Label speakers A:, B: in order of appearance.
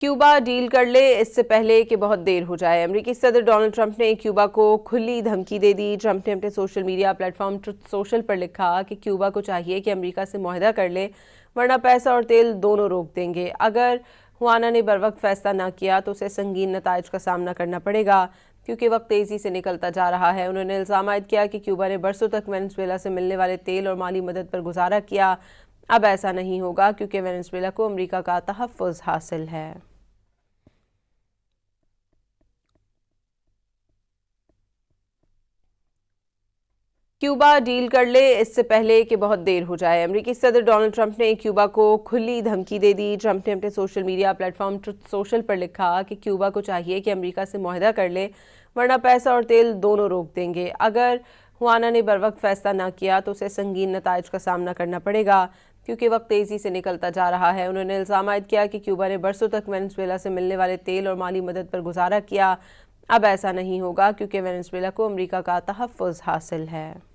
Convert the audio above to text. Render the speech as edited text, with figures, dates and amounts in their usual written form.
A: Cuba deal कर ले इससे पहले कि बहुत देर हो जाए। अमेरिकी सदर डोनाल्ड ट्रंप ने क्यूबा को खुली धमकी दे दी। ट्रंप ने अपने social media platform truth social पर लिखा कि क्यूबा को चाहिए कि अमेरिका से मुआहदा कर ले, वरना पैसा और तेल दोनों रोक देंगे। अगर हुआना ने बरवक्त फैसला न किया तो उसे संगीन नताइज का सामना करना पड़ेगा, क्योंकि वक्त तेजी से निकलता जा रहा है। उन्होंने इल्ज़ाम आयद किया कि क्यूबा ने बरसों तक वेनेजुएला से मिलने वाले तेल और माली मदद पर गुजारा किया। अब ऐसा नहीं होगा, क्योंकि वेनेजुएला को अमेरिका का तहफ़्फ़ुज़ हासिल है। क्यूबा डील कर ले इससे पहले कि बहुत देर हो जाए। अमेरिकी सदर डोनाल्ड ट्रंप ने क्यूबा को खुली धमकी दे दी। ट्रंप ने अपने social media platform truth social पर लिखा कि क्यूबा को चाहिए कि अमेरिका से मुआहदा कर ले, वरना पैसा और तेल दोनों रोक देंगे। अगर हुआना ने बरवक्त फैसला न किया तो उसे संगीन नताइज का सामना करना पड़ेगा, क्योंकि वक्त तेजी से निकलता जा रहा है। उन्होंने इल्ज़ाम आयद किया कि क्यूबा ने बरसों तक वेनेजुएला से मिलने वाले तेल और माली मदद पर गुजारा किया। अब ऐसा नहीं होगा, क्योंकि वेनेजुएला को अमेरिका का तहफ़्फ़ुज़ हासिल है।